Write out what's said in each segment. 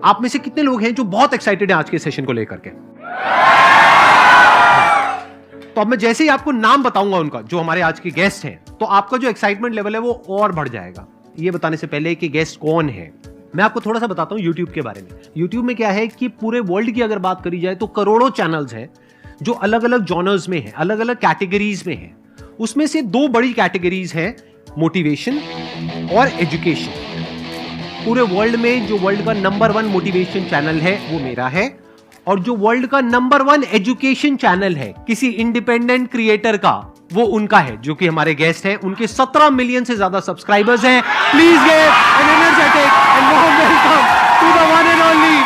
आप में से कितने लोग हैं जो बहुत एक्साइटेड हैं आज के सेशन को लेकर के? तो अब मैं जैसे ही आपको नाम बताऊंगा उनका, जो हमारे आज के गेस्ट हैं, तो आपका जो एक्साइटमेंट लेवल है वो और बढ़ जाएगा। ये बताने से पहले कि गेस्ट कौन है, मैं आपको थोड़ा सा बताता हूं YouTube के बारे में। YouTube में क्या है कि पूरे वर्ल्ड की अगर बात करी जाए तो करोड़ों चैनल्स हैं जो अलग अलग जॉनर्स में हैं, अलग अलग कैटेगरीज में हैं। उसमें से दो बड़ी कैटेगरीज हैं, मोटिवेशन और एजुकेशन। पूरे वर्ल्ड में जो वर्ल्ड का नंबर 1 मोटिवेशन चैनल है वो मेरा है, और जो वर्ल्ड का नंबर 1 एजुकेशन चैनल है किसी इंडिपेंडेंट क्रिएटर का, वो उनका है, जो कि हमारे गेस्ट हैं। उनके 17 मिलियन से ज्यादा सब्सक्राइबर्स हैं। Please give an energetic and warm welcome to the one and only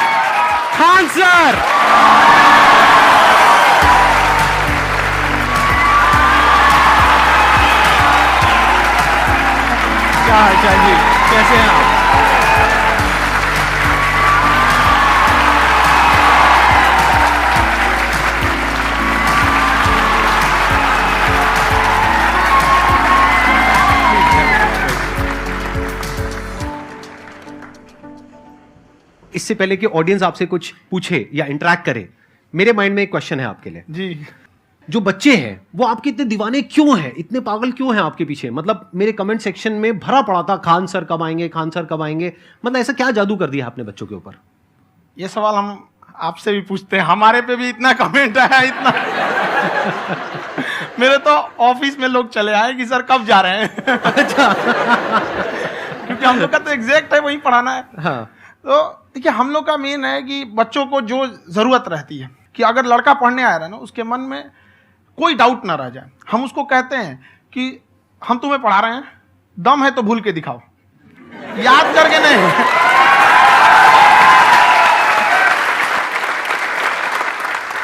Khan sir. क्या हाल चाल जी, कैसे हैं आप? इससे पहले कि ऑडियंस आपसे कुछ पूछे या इंटरेक्ट करे, मेरे माइंड में एक क्वेश्चन है आपके लिए जी। जो बच्चे हैं वो आपके इतने दीवाने क्यों हैं, इतने पागल क्यों हैं आपके पीछे? मतलब मेरे कमेंट सेक्शन में भरा पड़ा था, खान सर कब आएंगे, खान सर कब आएंगे। मतलब ऐसा क्या जादू कर दिया आपने बच्चों के ऊपर? ये सवाल हम आपसे भी पूछते हैं, हमारे पे भी इतना कमेंट आया, इतना मेरे तो ऑफिस में लोग चले आए कि सर कब जा रहे हैं। अच्छा। क्योंकि हम लोग का तो एग्जैक्ट है वही पढ़ाना है। हाँ। तो देखिए, हम लोग का मेन है कि बच्चों को जो जरूरत रहती है कि अगर लड़का पढ़ने आया रहा ना, उसके मन में कोई डाउट ना रह जाए। हम उसको कहते हैं कि हम तुम्हें पढ़ा रहे हैं, दम है तो भूल के दिखाओ, याद करके नहीं।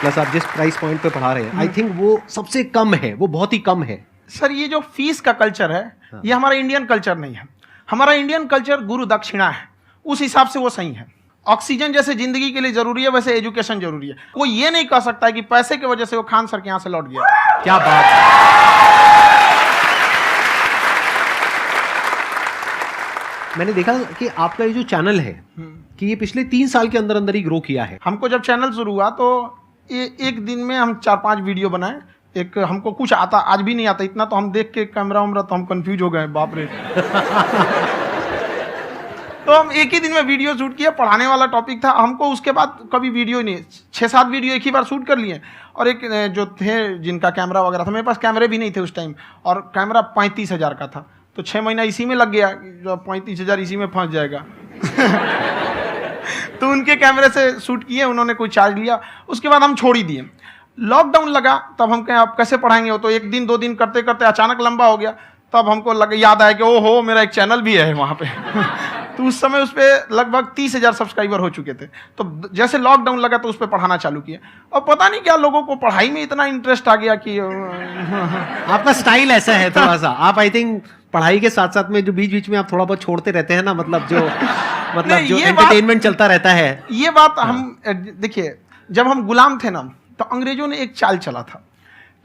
प्लस आप जिस प्राइस पॉइंट पे पढ़ा रहे हैं, आई थिंक वो सबसे कम है, वो बहुत ही कम है। सर ये जो फीस का कल्चर है, ये हमारा इंडियन कल्चर नहीं है। हमारा इंडियन कल्चर गुरु दक्षिणा है, उस हिसाब से वो सही है। ऑक्सीजन जैसे जिंदगी के लिए जरूरी है, वैसे एजुकेशन जरूरी है। कोई ये नहीं कह सकता है कि पैसे की वजह से वो खान सर के यहां से लौट गया। क्या बात है। मैंने देखा कि आपका ये जो चैनल है कि ये पिछले 3 साल के अंदर अंदर ही ग्रो किया है। हमको जब चैनल शुरू हुआ तो एक दिन में हम 4-5 वीडियो बनाए। एक हमको कुछ आता, आज भी नहीं आता इतना, तो हम देख के कैमरा उमरा तो हम कंफ्यूज हो गए, बाप रे। तो हम एक ही दिन में वीडियो शूट किया, पढ़ाने वाला टॉपिक था हमको। उसके बाद कभी वीडियो नहीं, 6-7 वीडियो एक ही बार शूट कर लिए। और एक जो थे जिनका कैमरा वगैरह था, मेरे पास कैमरे भी नहीं थे उस टाइम, और कैमरा 35,000 का था। तो 6 महीना इसी में लग गया, जो 35,000 इसी में फंस जाएगा। तो उनके कैमरे से शूट किए, उन्होंने कोई चार्ज लिया। उसके बाद हम छोड़ ही दिए। लॉकडाउन लगा, तब हम कहें आप कैसे पढ़ाएंगे? वो तो 1 दिन 2 दिन करते करते अचानक लंबा हो गया। तब हमको याद आया कि ओहो, मेरा एक चैनल भी है वहाँ पे। तो उस समय उस पर लगभग 30,000 सब्सक्राइबर हो चुके थे। तो जैसे लॉकडाउन लगा तो उस पर पढ़ाना चालू किया, और पता नहीं क्या लोगों को पढ़ाई में इतना इंटरेस्ट आ गया कि आपका स्टाइल ऐसा है थोड़ा सा। आप आई थिंक पढ़ाई के साथ साथ में जो बीच बीच में आप थोड़ा बहुत छोड़ते रहते हैं ना, मतलब जो एंटरटेनमेंट चलता रहता है। ये बात हम देखिए, जब हम गुलाम थे ना, तो अंग्रेजों ने एक चाल चला था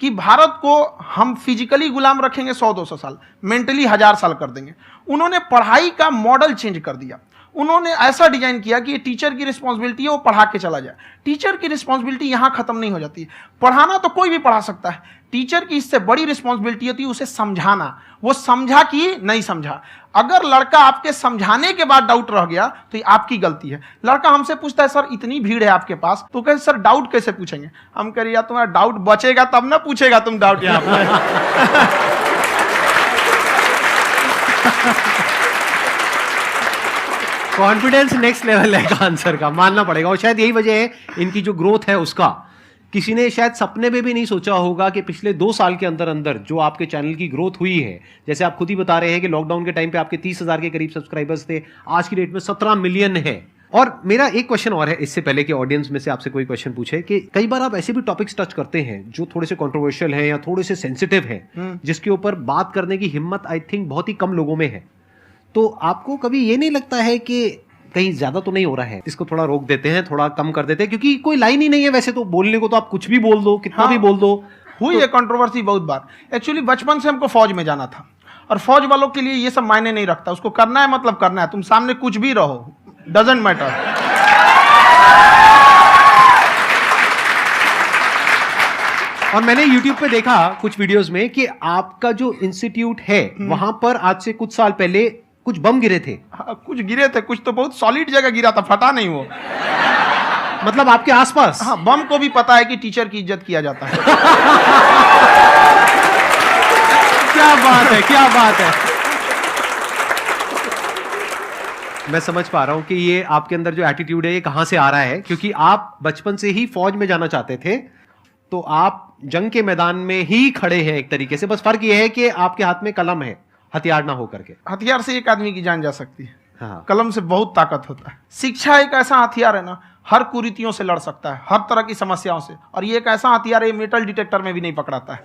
कि भारत को हम फिजिकली गुलाम रखेंगे 100-200 साल, मेंटली 1000 साल कर देंगे। उन्होंने पढ़ाई का मॉडल चेंज कर दिया। उन्होंने ऐसा डिजाइन किया कि ये टीचर की रिस्पॉन्सिबिलिटी है, वो पढ़ा के चला जाए। टीचर की रिस्पॉन्सिबिलिटी यहाँ खत्म नहीं हो जाती। पढ़ाना तो कोई भी पढ़ा सकता है, टीचर की इससे बड़ी रिस्पॉन्सिबिलिटी होती है उसे समझाना। वो समझा कि नहीं समझा। अगर लड़का आपके समझाने के बाद डाउट रह गया तो ये आपकी गलती है। लड़का हमसे पूछता है सर इतनी भीड़ है आपके पास, तो कहे सर डाउट कैसे पूछेंगे? हम कह रहे यार तुम्हारा डाउट बचेगा तब ना पूछेगा तुम डाउट यहाँ पर। कॉन्फिडेंस नेक्स्ट लेवल है आंसर का, मानना पड़ेगा। और शायद यही वजह है इनकी जो ग्रोथ है उसका। किसी ने शायद सपने में भी नहीं सोचा होगा कि पिछले 2 साल के अंदर अंदर जो आपके चैनल की ग्रोथ हुई है, जैसे आप खुद ही बता रहे हैं कि लॉकडाउन के टाइम पे आपके 30,000 के करीब सब्सक्राइबर्स थे, आज की डेट में 17 मिलियन है। और मेरा एक क्वेश्चन और है, इससे पहले कि ऑडियंस में से आपसे कोई क्वेश्चन पूछे, कि कई बार आप ऐसे भी टॉपिक्स टच करते हैं जो थोड़े से कंट्रोवर्शियल हैं या थोड़े से सेंसिटिव हैं, जिसके ऊपर बात करने की हिम्मत आई थिंक बहुत ही कम लोगों में है। तो आपको कभी ये नहीं लगता है कि कहीं ज्यादा तो नहीं हो रहा है, इसको थोड़ा रोक देते हैं, थोड़ा कम कर देते हैं? क्योंकि कोई लाइन ही नहीं है वैसे तो बोलने को, तो आप कुछ भी बोल दो, कितना भी बोल दो। हुई है कंट्रोवर्सी बहुत बार। एक्चुअली बचपन से हमको फौज में जाना था, और फौज वालों के लिए ये सब मायने नहीं रखता। उसको करना है मतलब करना है, तुम सामने कुछ भी रहो, डजंट मैटर। और मैंने YouTube पे देखा कुछ वीडियोस में कि आपका जो इंस्टीट्यूट है वहां पर आज से कुछ साल पहले कुछ बम गिरे थे। हाँ, कुछ गिरे थे, कुछ तो बहुत सॉलिड जगह गिरा था, फटा नहीं वो। मतलब आपके आसपास? हाँ, बम को भी पता है कि टीचर की इज्जत किया जाता है। क्या बात है, क्या बात है। मैं समझ पा रहा हूं कि ये आपके अंदर जो एटीट्यूड है ये कहां से आ रहा है, क्योंकि आप बचपन से ही फौज में जाना चाहते थे, तो आप जंग के मैदान में ही खड़े हैं एक तरीके से। बस फर्क ये है कि आपके हाथ में कलम है, हथियार ना हो करके। हथियार से एक आदमी की जान जा सकती है, हाँ। कलम से बहुत ताकत होता है। शिक्षा एक ऐसा हथियार है ना, हर कुरीतियों से लड़ सकता है, हर तरह की समस्याओं से। और ये एक ऐसा हथियार है, मेटल डिटेक्टर में भी नहीं पकड़ाता है।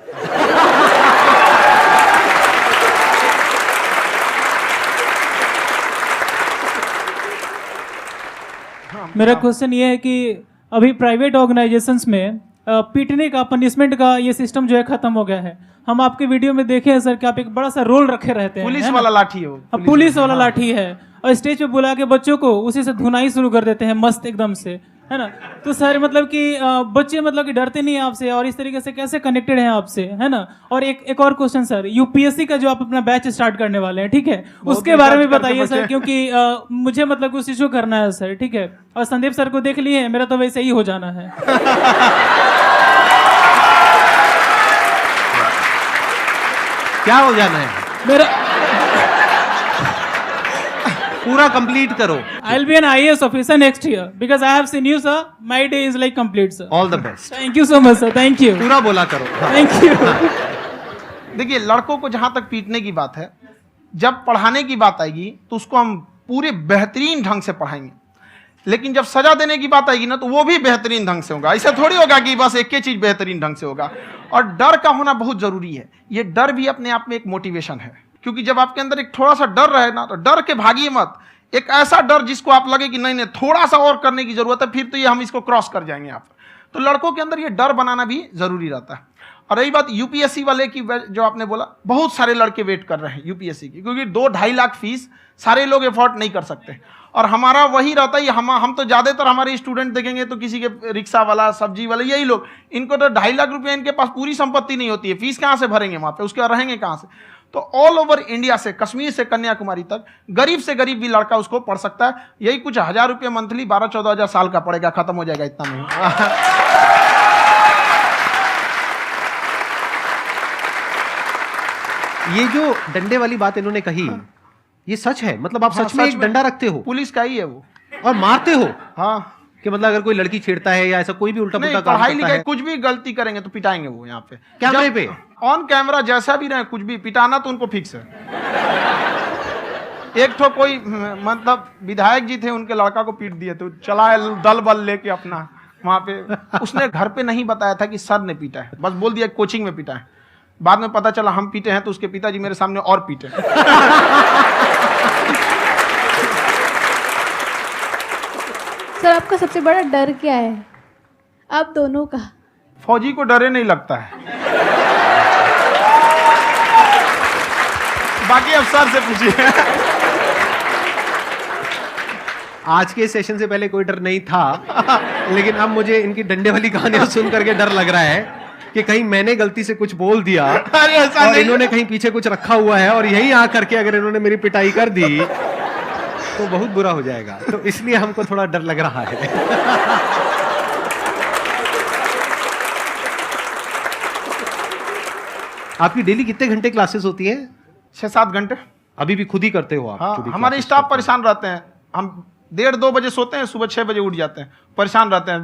मेरा क्वेश्चन ये है कि अभी प्राइवेट ऑर्गेनाइजेशंस में पीटने का, पनिशमेंट का ये सिस्टम जो है खत्म हो गया है। हम आपके वीडियो में देखे हैं सर कि आप एक बड़ा सा रोल रखे रहते हैं, पुलिस वाला लाठी है वो, पुलिस वाला लाठी है, और स्टेज पे बुला के बच्चों को उसी से धुनाई शुरू कर देते हैं मस्त एकदम से, है ना। तो सर मतलब कि बच्चे मतलब कि डरते नहीं है आपसे, और इस तरीके से कैसे कनेक्टेड हैं आपसे, है ना। और एक और क्वेश्चन सर, यूपीएससी का जो आप अपना बैच स्टार्ट करने वाले हैं, ठीक है, उसके बारे में बताइए सर, क्योंकि मुझे मतलब उस चीज को करना है सर, ठीक है। और संदीप सर को देख लिए, मेरा तो वैसे ही हो जाना है। क्या हो जाना है? मेरा पूरा कंप्लीट करो। I'll be an IAS officer next year because I have seen you, sir. My day is like complete, sir. All the best. Thank you so much, sir. Thank you. पूरा बोला करो। Thank you. देखिए, लड़कों को जहां तक पीटने की बात है, जब पढ़ाने की बात आएगी तो उसको हम पूरे बेहतरीन ढंग से पढ़ाएंगे। लेकिन जब सजा देने की बात आएगी ना, तो वो भी बेहतरीन ढंग से होगा। ऐसा थोड़ी होगा कि बस एक ही चीज बेहतरीन ढंग से होगा। और डर का होना बहुत जरूरी है। ये डर भी अपने आप में एक मोटिवेशन है, क्योंकि जब आपके अंदर एक थोड़ा सा डर रहे ना, तो डर के भागिए मत। एक ऐसा डर जिसको आप लगे कि नहीं नहीं थोड़ा सा और करने की जरूरत है, फिर तो ये हम इसको क्रॉस कर जाएंगे आप। तो लड़कों के अंदर ये डर बनाना भी जरूरी रहता है। और रही बात यूपीएससी वाले की, जो आपने बोला, बहुत सारे लड़के वेट कर रहे हैं यूपीएससी की, क्योंकि 2-2.5 लाख फीस सारे लोग एफोर्ड नहीं कर सकते। और हमारा वही रहता है, हम तो ज्यादातर हमारे स्टूडेंट देखेंगे तो किसी के रिक्शा वाला, सब्जी वाला, यही लोग, इनको तो 2.5 लाख रुपया, इनके पास पूरी संपत्ति नहीं होती है, फीस कहाँ से भरेंगे वहां पे, उसके बाद रहेंगे कहाँ से। तो ऑल ओवर इंडिया से, कश्मीर से कन्याकुमारी तक, गरीब से गरीब भी लड़का उसको पढ़ सकता है। यही कुछ 1000 रुपये मंथली, 12-14 हजार साल का पड़ेगा, खत्म हो जाएगा इतना में। ये जो डंडे वाली बात इन्होंने कही, ये सच है? मतलब आप सच में एक डंडा रखते हो? पुलिस का ही है वो। और मारते हो? हाँ, कि मतलब अगर कोई लड़की छेड़ता है या ऐसा कोई भी उल्टा पुल्टा काम पढ़ाई करता लिखाई है, कुछ भी गलती करेंगे तो पिटाएंगे वो। यहाँ पे कैमरे पे ऑन कैमरा जैसा भी रहे, कुछ भी पिटाना तो उनको फिक्स है। एक तो कोई मतलब विधायक जी थे, उनके लड़का को पीट दिए, तो चला दल बल लेके अपना वहां पे। उसने घर पे नहीं बताया था कि सर ने पीटा है, बस बोल दिया कोचिंग में पीटा है। बाद में पता चला हम पीटे हैं, तो उसके पिताजी मेरे सामने और पीटे। सर आपका सबसे बड़ा डर क्या है, आप दोनों का? फौजी को डरे नहीं लगता है। बाकी अब सर से पूछिए। आज के सेशन से पहले कोई डर नहीं था, लेकिन अब मुझे इनकी डंडे वाली कहानियां सुन करके डर लग रहा है कि कहीं मैंने गलती से कुछ बोल दिया और इन्होंने कहीं पीछे कुछ रखा हुआ है, और यही आ करके अगर इन्होंने मेरी पिटाई कर दी तो बहुत बुरा हो जाएगा। तो इसलिए हमको थोड़ा डर लग रहा है। आपकी डेली कितने घंटे क्लासेस होती है? 6-7 घंटे। अभी भी खुद ही करते हो आप? हाँ, हमारे स्टाफ परेशान रहते हैं। हम 1:30-2 बजे सोते हैं, सुबह 6 बजे उठ जाते हैं, परेशान रहते हैं।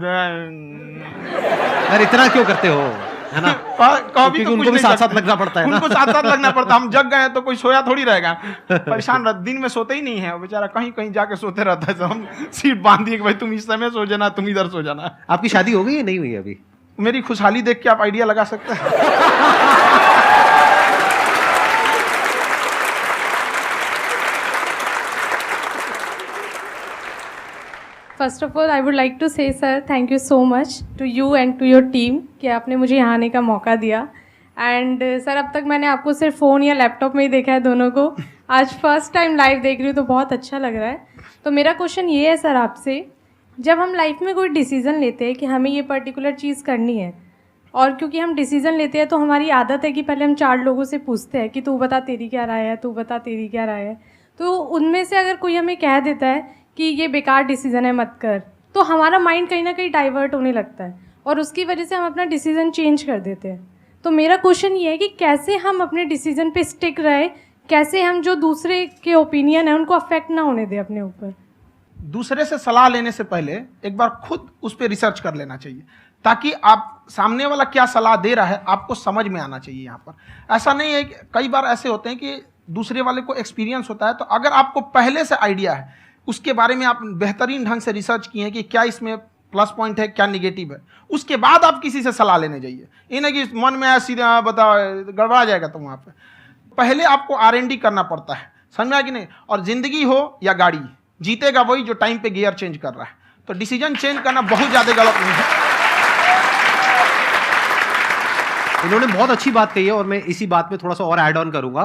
अरे इतना क्यों करते हो, है ना? कभी तो उनको भी साथ साथ लगना पड़ता है ना? उनको साथ साथ लगना पड़ता है। हम जग गए तो कोई सोया थोड़ी रहेगा, परेशान रहते। दिन में सोते ही नहीं है बेचारा, कहीं कहीं जाके सोते रहता है। तो हम सीट बांध दिए कि भाई तुम इस समय सो जाना, तुम इधर सो जाना। आपकी शादी हो गई है? नहीं हुई अभी? मेरी खुशहाली देख के आप आइडिया लगा सकते हैं। First of all I would like to say sir thank you so much to you and to your team कि आपने मुझे यहाँ आने का मौका दिया। एंड सर अब तक मैंने आपको सिर्फ फ़ोन या लैपटॉप में ही देखा है दोनों को, आज फर्स्ट टाइम लाइव देख रही हूँ तो बहुत अच्छा लग रहा है। तो मेरा क्वेश्चन ये है सर आपसे जब हम लाइफ में कोई डिसीज़न लेते हैं कि हमें ये पर्टिकुलर चीज़ करनी है, और क्योंकि हम डिसीज़न लेते हैं तो हमारी आदत है कि पहले हम 4 लोगों से पूछते हैं कि तू बता तेरी क्या राय है, तू बता तेरी क्या राय है। तो उनमें से अगर कोई हमें कह देता है कि ये बेकार डिसीज़न है मत कर, तो हमारा माइंड कहीं ना कहीं डाइवर्ट होने लगता है और उसकी वजह से हम अपना डिसीज़न चेंज कर देते हैं। तो मेरा क्वेश्चन ये है कि कैसे हम अपने डिसीज़न पे स्टिक रहे, कैसे हम जो दूसरे के ओपिनियन है उनको अफेक्ट ना होने दें अपने ऊपर। दूसरे से सलाह लेने से पहले एक बार खुद उस पर रिसर्च कर लेना चाहिए, ताकि आप सामने वाला क्या सलाह दे रहा है आपको समझ में आना चाहिए। यहाँ पर ऐसा नहीं है कि कई बार ऐसे होते हैं कि दूसरे वाले को एक्सपीरियंस होता है, तो अगर आपको पहले से आइडिया है, उसके बारे में आप बेहतरीन ढंग से रिसर्च किए हैं कि क्या इसमें प्लस पॉइंट है क्या निगेटिव है, उसके बाद आप किसी से सलाह लेने जाइए। ये नहीं कि मन में आया सीधा बताओ, गड़बड़ा जाएगा। तो वहाँ पे पहले आपको R&D करना पड़ता है, समझ में आया कि नहीं। और जिंदगी हो या गाड़ी, जीतेगा वही जो टाइम पे गियर चेंज कर रहा है। तो डिसीजन चेंज करना बहुत ज़्यादा गलत नहीं है। इन्होंने बहुत अच्छी बात कही है और मैं इसी बात में थोड़ा सा और ऐड ऑन करूंगा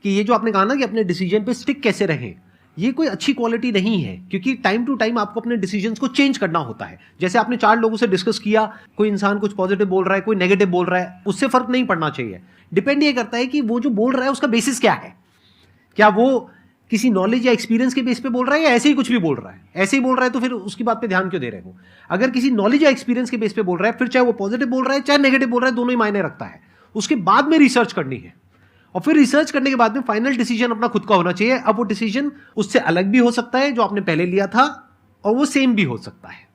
कि ये जो आपने कहा ना कि अपने डिसीजन पे स्टिक कैसे रहें, ये कोई अच्छी क्वालिटी नहीं है, क्योंकि टाइम टू टाइम आपको अपने डिसीजंस को चेंज करना होता है। जैसे आपने 4 लोगों से डिस्कस किया, कोई इंसान कुछ पॉजिटिव बोल रहा है, कोई नेगेटिव बोल रहा है, उससे फर्क नहीं पड़ना चाहिए। डिपेंड ये करता है कि वो जो बोल रहा है उसका बेसिस क्या है। क्या वो किसी नॉलेज या एक्सपीरियंस के बेस पे बोल रहा है या ऐसे ही कुछ भी बोल रहा है? ऐसे ही बोल रहा है तो फिर उसकी बात पे ध्यान क्यों दे रहे हो? अगर किसी नॉलेज या एक्सपीरियंस के बेस पे बोल रहा है, फिर चाहे वो पॉजिटिव बोल रहा है चाहे नेगेटिव बोल रहा है, दोनों ही मायने रखता है। उसके बाद में रिसर्च करनी है और फिर रिसर्च करने के बाद में फाइनल डिसीजन अपना खुद का होना चाहिए। अब वो डिसीजन उससे अलग भी हो सकता है जो आपने पहले लिया था, और वो सेम भी हो सकता है।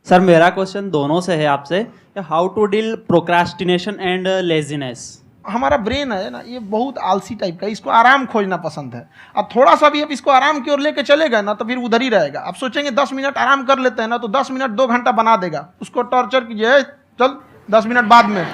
सर मेरा क्वेश्चन दोनों से है आपसे, how to deal procrastination and laziness. हमारा ब्रेन है ना, ये बहुत आलसी टाइप का, इसको आराम खोजना पसंद है। अब थोड़ा सा भी अब इसको आराम की ओर लेके चले गए ना तो फिर उधर ही रहेगा। आप सोचेंगे 10 मिनट आराम कर लेते हैं ना, तो 10 मिनट 2 घंटा बना देगा। उसको टॉर्चर कीजिए, चल 10 मिनट बाद में।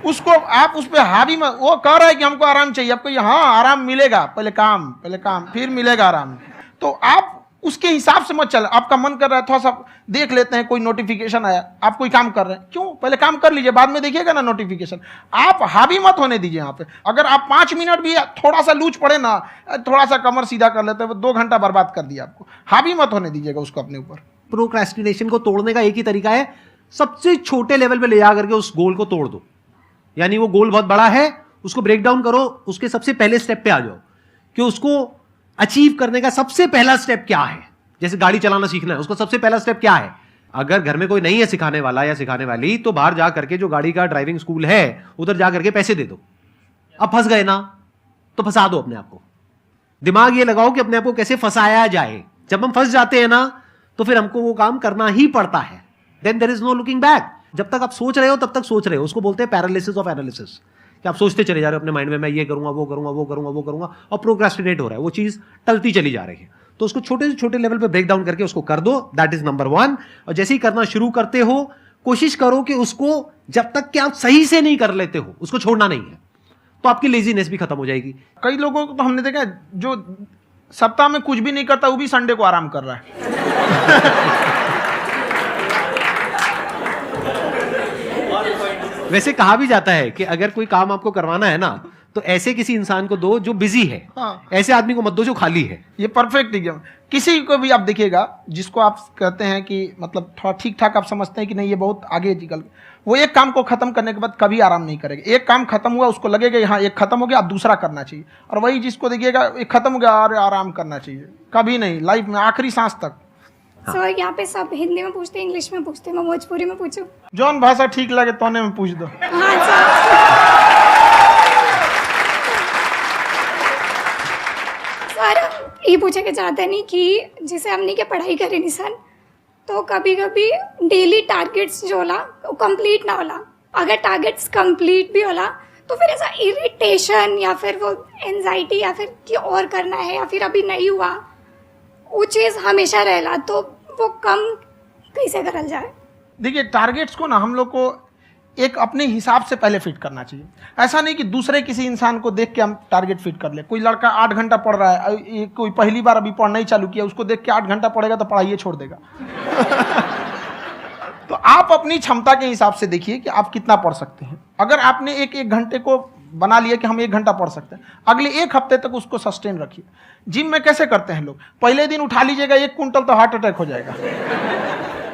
उसको आप उस पर हावी में, वो कह रहा है कि हमको आराम चाहिए, आपको हाँ आराम मिलेगा, पहले काम फिर मिलेगा आराम। तो आप उसके हिसाब से मत चल। आपका मन कर रहा है थोड़ा सा देख लेते हैं, कोई नोटिफिकेशन आया, आप कोई काम कर रहे हैं, क्यों पहले काम कर लीजिए, बाद में देखिएगा ना नोटिफिकेशन। आप हावी मत होने दीजिए यहाँ पे। अगर आप 5 मिनट भी थोड़ा सा लूज पड़े ना, थोड़ा सा कमर सीधा कर लेते हैं, 2 घंटा बर्बाद कर दिया आपको। हावी मत होने दीजिएगा उसको अपने ऊपर। प्रोक्रेस्टिनेशन को तोड़ने का एक ही तरीका है, सबसे छोटे लेवल पे ले जा करके उस गोल को तोड़ दो। यानी वो गोल बहुत बड़ा है, उसको ब्रेक डाउन करो, उसके सबसे पहले स्टेप पे आ जाओ कि उसको अचीव करने का सबसे पहला स्टेप क्या है। जैसे गाड़ी चलाना सीखना है, उसका सबसे पहला स्टेप क्या है। अगर घर में कोई नहीं है सिखाने वाला या सिखाने वाली, तो बाहर जा करके जो गाड़ी का ड्राइविंग स्कूल है उधर जा करके पैसे दे दो। अब फंस गए ना तो फंसा दो अपने आप को। दिमाग ये लगाओ कि अपने आप को कैसे फंसाया जाए। जब हम फंस जाते हैं ना तो फिर हमको वो काम करना ही पड़ता है। Then there is no looking back. जब तक आप सोच रहे हो तब तक सोच रहे हो, उसको बोलते हैं पैरालिसिस ऑफ एनालिसिस, कि आप सोचते चले जा रहे हो अपने माइंड में, मैं ये करूंगा वो करूंगा वो करूंगा वो करूंगा, और प्रोक्रेस्टिनेट हो रहा है, वो चीज टलती चली जा रही है। तो उसको छोटे से छोटे लेवल पे ब्रेक डाउन करके उसको कर दो, दैट इज नंबर 1। और जैसे ही करना शुरू करते हो, कोशिश करो कि उसको जब तक कि आप सही से नहीं कर लेते हो उसको छोड़ना नहीं है, तो आपकी लेजीनेस भी खत्म हो जाएगी। कई लोगों को तो हमने देखा जो सप्ताह में कुछ भी नहीं करता, वो भी संडे को आराम कर रहा है। वैसे कहा भी जाता है कि अगर कोई काम आपको करवाना है ना तो ऐसे किसी इंसान को दो जो बिजी है। हाँ। ऐसे आदमी को मत दो जो खाली है। ये परफेक्ट एग्जाम। किसी को भी आप देखिएगा जिसको आप कहते हैं कि मतलब थोड़ा ठीक ठाक आप समझते हैं कि नहीं ये बहुत आगे निकल, वो एक काम को खत्म करने के बाद कभी आराम नहीं करेगा। एक काम खत्म हुआ उसको लगेगा हाँ एक खत्म हो गया, अब दूसरा करना चाहिए। और वही जिसको देखिएगा एक खत्म हो गया और आराम करना चाहिए, कभी नहीं, लाइफ में आखिरी सांस तक। सर यहाँ पे सब हिंदी में पूछते हैं, इंग्लिश में पूछते हैं, मैं भोजपुरी में पूछूं? जौन भाषा ठीक लगे तोने में पूछ दो। हाँ सर। सर ये पूछे के चाहते नहीं कि जैसे हमने के पढ़ाई करी नहीं सर, तो कभी कभी डेली टारगेट्स जो होला वो कंप्लीट ना होला। अगर टारगेट्स कंप्लीट भी होला तो फिर ऐसा इरिटेशन या फिर वो एंजाइटी या फिर कि और करना है या फिर अभी नहीं हुआ, वो चीज़ हमेशा रहेला। तो वो कम कैसे करल जाए? देखिए टारगेट्स को ना हम लोग को एक अपने हिसाब से पहले फिट करना चाहिए। ऐसा नहीं कि दूसरे किसी इंसान को देख के हम टारगेट फिट कर ले। कोई लड़का 8 घंटा पढ़ रहा है, कोई पहली बार अभी पढ़ना ही चालू किया, उसको देख के 8 घंटा पढ़ेगा तो पढ़ाई छोड़ देगा। तो आप अपनी क्षमता के हिसाब से देखिए कि आप कितना पढ़ सकते हैं। अगर आपने एक घंटे को बना लिया कि हम 1 घंटा पढ़ सकते हैं, अगले 1 हफ्ते तक उसको सस्टेन रखिए। जिम में कैसे करते हैं लोग, पहले दिन उठा लीजिएगा 1 कुंटल तो हार्ट अटैक हो जाएगा।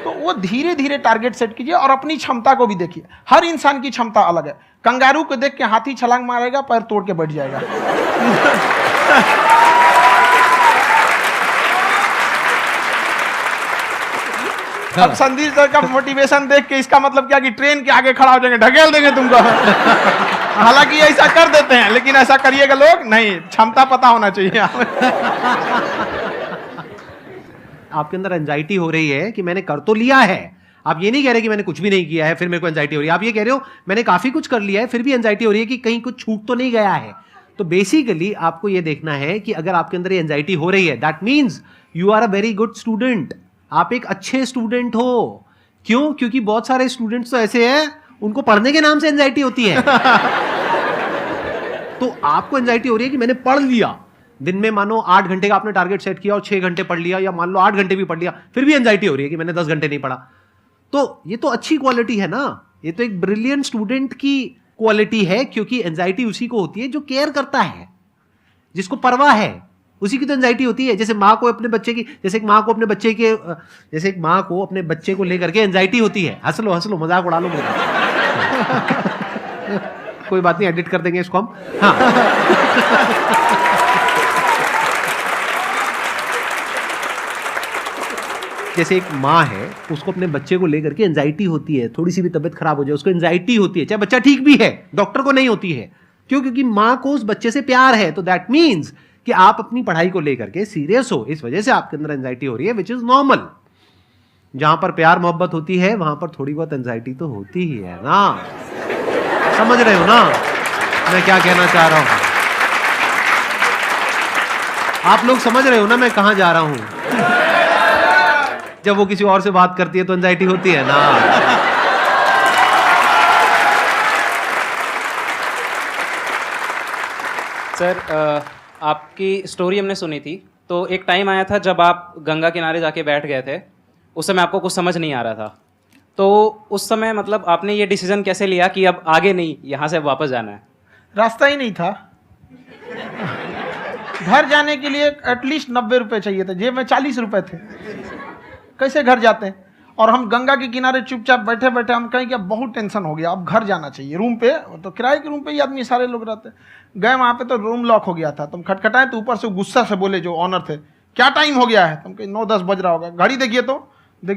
तो वो धीरे धीरे टारगेट सेट कीजिए और अपनी क्षमता को भी देखिए। हर इंसान की क्षमता अलग है। कंगारू को देख के हाथी छलांग मारेगा, पैर तोड़ के बैठ जाएगा। अब संदीप सर का मोटिवेशन देख के इसका मतलब क्या कि ट्रेन के आगे खड़ा हो जाएंगे, ढकेल देंगे तुमको। हालांकि ऐसा कर देते हैं, लेकिन ऐसा करिएगा लोग नहीं, क्षमता पता होना चाहिए। आपके अंदर एंजाइटी हो रही है कि मैंने कर तो लिया है, आप ये नहीं कह रहे कि मैंने कुछ भी नहीं किया है फिर मेरे को एंजाइटी हो रही है, आप ये कह रहे हो मैंने काफी कुछ कर लिया है फिर भी एंजाइटी हो रही है कि कहीं कुछ छूट तो नहीं गया है। तो बेसिकली आपको ये देखना है कि अगर आपके अंदर ये एंजाइटी हो रही है, that means you are a very good student, आप एक अच्छे स्टूडेंट हो। क्यों? क्योंकि बहुत सारे स्टूडेंट्स तो ऐसे हैं उनको पढ़ने के नाम से एंजाइटी होती है। तो आपको एंजाइटी हो रही है कि मैंने पढ़ लिया, दिन में मानो 8 घंटे का आपने टारगेट सेट किया और 6 घंटे पढ़ लिया, या मान लो 8 घंटे भी पढ़ लिया, फिर भी एंजाइटी हो रही है कि मैंने 10 घंटे नहीं पढ़ा। तो ये तो अच्छी क्वालिटी है ना, ये तो एक ब्रिलियंट स्टूडेंट की क्वालिटी है, क्योंकि एंजाइटी उसी को होती है जो केयर करता है, जिसको परवाह है, उसी की तो एंजाइटी होती है। जैसे माँ को अपने बच्चे की, जैसे एक माँ को अपने बच्चे को लेकर के एंजाइटी होती है। हंस लो मजाक उड़ा लो मेरा। कोई बात नहीं, एडिट कर देंगे इसको हम। हाँ। जैसे एक माँ है, उसको अपने बच्चे को लेकर के एंजाइटी होती है, थोड़ी सी भी तबीयत खराब हो जाए उसको एंजाइटी होती है, चाहे बच्चा ठीक भी है, डॉक्टर को नहीं होती है। क्यों? क्योंकि माँ को उस बच्चे से प्यार है। तो दैट मीन्स कि आप अपनी पढ़ाई को लेकर के सीरियस हो, इस वजह से आपके अंदर एंजाइटी हो रही है, विच इज नॉर्मल। जहां पर प्यार मोहब्बत होती है वहां पर थोड़ी बहुत एंजाइटी तो होती ही है ना। समझ रहे हो ना मैं क्या कहना चाह रहा हूं? आप लोग समझ रहे हो ना मैं कहां जा रहा हूं? जब वो किसी और से बात करती है तो एंजाइटी होती है ना। सर आपकी स्टोरी हमने सुनी थी, तो एक टाइम आया था जब आप गंगा किनारे जाके बैठ गए थे, उस समय आपको कुछ समझ नहीं आ रहा था। तो उस समय मतलब आपने ये डिसीजन कैसे लिया कि अब आगे नहीं, यहाँ से वापस जाना है? रास्ता ही नहीं था। घर जाने के लिए एटलीस्ट 90 रुपए चाहिए थे, जेब में 40 रुपए थे, कैसे घर जाते हैं? और हम गंगा के किनारे चुपचाप बैठे बैठे हम कहें कि अब बहुत टेंशन हो गया, अब घर जाना चाहिए। रूम पे तो किराए के रूम पे ही आदमी सारे लोग रहते, गए वहाँ पे तो रूम लॉक हो गया था। तुम खटखटाए तो ऊपर से गुस्सा से बोले जो ऑनर थे, क्या टाइम हो गया है? तुम कहीं 9-10 बज रहा होगा, घड़ी देखिए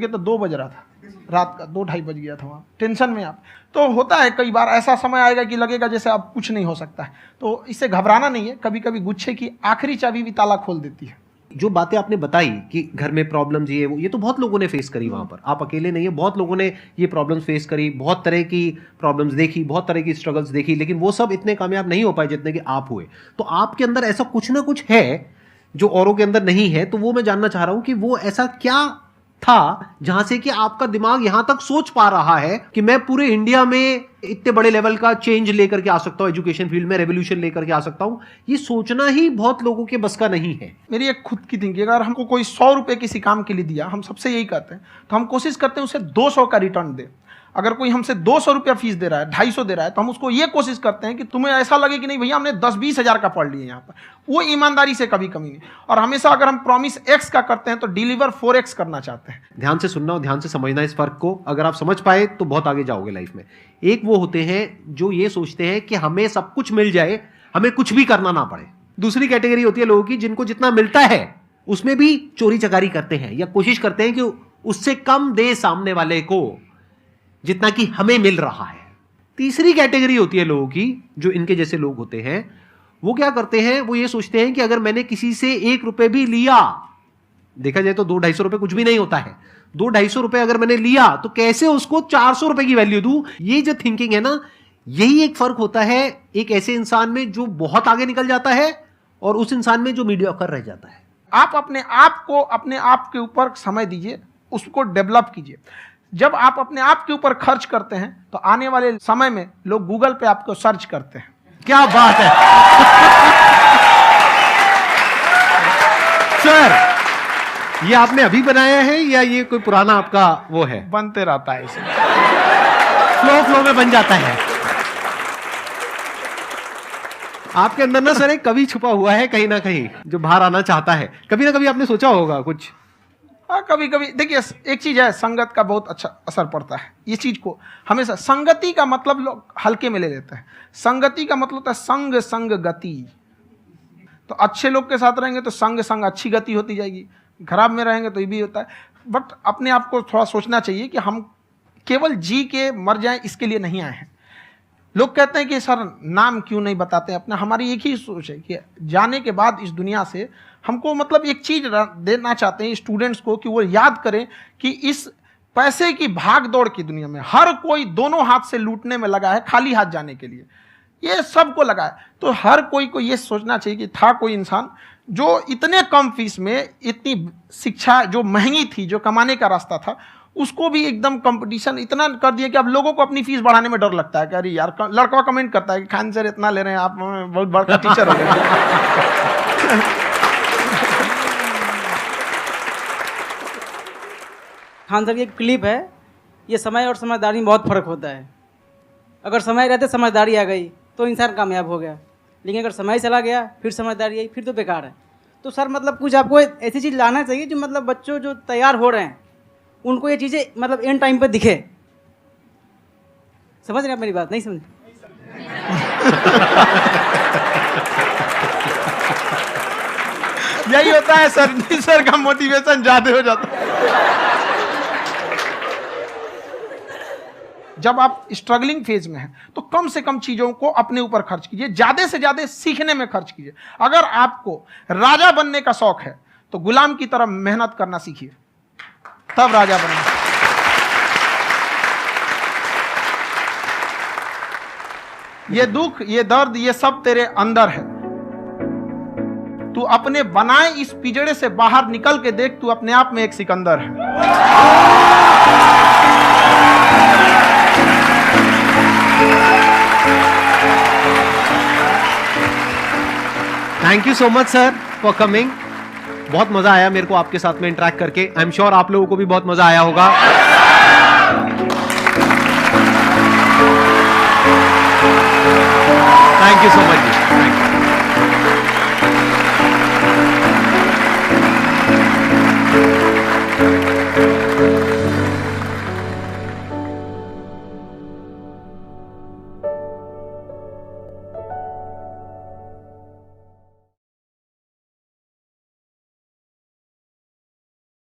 तो 2 बज रहा था, रात का 2-2:30 बज गया था वहाँ। टेंशन में आप तो होता है, कई बार ऐसा समय आएगा कि लगेगा जैसे अब कुछ नहीं हो सकता है। तो इससे घबराना नहीं है, कभी कभी गुच्छे की आखिरी चाबी भी ताला खोल देती है। जो बातें आपने बताई कि घर में प्रॉब्लम्स ये वो, ये तो बहुत लोगों ने फेस करी वहां पर, आप अकेले नहीं है, बहुत लोगों ने ये प्रॉब्लम्स फेस करी, बहुत तरह की प्रॉब्लम्स देखी, बहुत तरह की स्ट्रगल्स देखी, लेकिन वो सब इतने कामयाब नहीं हो पाए जितने कि आप हुए। तो आपके अंदर ऐसा कुछ ना कुछ है जो औरों के अंदर नहीं है। तो वो मैं जानना चाह रहा हूं कि वो ऐसा क्या था जहां से कि आपका दिमाग यहां तक सोच पा रहा है कि मैं पूरे इंडिया में इतने बड़े लेवल का चेंज लेकर के आ सकता हूं, एजुकेशन फील्ड में रेवोल्यूशन लेकर के आ सकता हूं। ये सोचना ही बहुत लोगों के बस का नहीं है। मेरी एक खुद की थिंकिंग, अगर हमको कोई 100 रुपए किसी काम के लिए दिया, हम सबसे यही कहते हैं, तो हम कोशिश करते हैं उसे 200 का रिटर्न दे। अगर कोई हमसे 200 रुपया फीस दे रहा है, 250 दे रहा है, तो हम उसको ये कोशिश करते हैं कि तुम्हें ऐसा लगे कि नहीं भैया हमने 10-20 हज़ार का पढ़ लिया यहाँ पर। वो ईमानदारी से कभी कमी नहीं। और हमेशा अगर हम प्रॉमिस एक्स का करते हैं तो डिलीवर 4x करना चाहते हैं। ध्यान से सुनना और ध्यान से समझना इस फर्क को, अगर आप समझ पाए तो बहुत आगे जाओगे लाइफ में। एक वो होते हैं जो ये सोचते हैं कि हमें सब कुछ मिल जाए, हमें कुछ भी करना ना पड़े। दूसरी कैटेगरी होती है लोगों की जिनको जितना मिलता है उसमें भी चोरी चकारी करते हैं या कोशिश करते हैं कि उससे कम दे सामने वाले को जितना कि हमें मिल रहा है। तीसरी कैटेगरी होती है लोगों की, जो इनके जैसे लोग होते हैं, वो क्या करते हैं, वो ये सोचते हैं कि अगर मैंने किसी से 1 रुपए भी लिया, देखा जाए तो 200-250 रुपए कुछ भी नहीं होता है, 200-250 रुपए अगर मैंने लिया तो कैसे उसको 400 रुपए की वैल्यू दूं। ये जो थिंकिंग है ना, यही एक फर्क होता है एक ऐसे इंसान में जो बहुत आगे निकल जाता है और उस इंसान में जो मीडियोकर रह जाता है। आप अपने आप को अपने आप के ऊपर समय दीजिए, उसको डेवलप कीजिए। जब आप अपने आप के ऊपर खर्च करते हैं तो आने वाले समय में लोग गूगल पे आपको सर्च करते हैं। क्या बात है सर, ये आपने अभी बनाया है या ये कोई पुराना आपका वो है? बनते रहता है, इसे फ्लो में बन जाता है। आपके अंदर ना सर एक कवि छुपा हुआ है कहीं ना कहीं जो बाहर आना चाहता है। कभी ना कभी आपने सोचा होगा कुछ। हाँ, कभी कभी देखिए, एक चीज है, संगत का बहुत अच्छा असर पड़ता है। ये चीज को हमेशा, संगति का मतलब लोग हल्के में ले लेते हैं। संगति का मतलब होता है संग संग गति। तो अच्छे लोग के साथ रहेंगे तो संग संग अच्छी गति होती जाएगी, खराब में रहेंगे तो ये भी होता है। बट अपने आप को थोड़ा सोचना चाहिए कि हम केवल जी के मर जाएं इसके लिए नहीं आए हैं। लोग कहते हैं कि सर नाम क्यों नहीं बताते अपना। हमारी एक ही सोच है कि जाने के बाद इस दुनिया से हमको मतलब एक चीज देना चाहते हैं स्टूडेंट्स को, कि वो याद करें कि इस पैसे की भाग दौड़ की दुनिया में हर कोई दोनों हाथ से लूटने में लगा है खाली हाथ जाने के लिए। ये सबको लगा है। तो हर कोई को ये सोचना चाहिए कि था कोई इंसान जो इतने कम फीस में इतनी शिक्षा जो महंगी थी, जो कमाने का रास्ता था, उसको भी एकदम कंपटीशन इतना कर दिया कि अब लोगों को अपनी फीस बढ़ाने में डर लगता है कि अरे यार, लड़का कमेंट करता है कि खान सर इतना ले रहे हैं, आप बहुत बड़ा टीचर हो गए। खान सर की एक क्लिप है, ये समय और समझदारी में बहुत फ़र्क होता है। अगर समय रहते समझदारी आ गई तो इंसान कामयाब हो गया, लेकिन अगर समय चला गया फिर समझदारी आई फिर तो बेकार है। तो सर मतलब कुछ आपको ऐसी चीज़ लाना चाहिए जो मतलब बच्चों जो तैयार हो रहे हैं उनको ये चीज़ें मतलब एंड टाइम पर दिखे। समझ रहे आप मेरी बात? नहीं समझ? यही होता है सर, सर का मोटिवेशन ज्यादा हो जाता है। जब आप स्ट्रगलिंग फेज में हैं तो कम से कम चीजों को अपने ऊपर खर्च कीजिए, ज्यादा से ज्यादा सीखने में खर्च कीजिए। अगर आपको राजा बनने का शौक है तो गुलाम की तरह मेहनत करना सीखिए, तब राजा बनेंगे। ये दुख, ये दर्द, ये सब तेरे अंदर है। तू अपने बनाए इस पिजड़े से बाहर निकल के देख, तू अपने आप में एक सिकंदर है। Thank you so much sir for coming. बहुत मजा आया मेरे को आपके साथ में इंटरेक्ट करके। आई एम श्योर आप लोगों को भी बहुत मजा आया होगा। Thank you so much ji.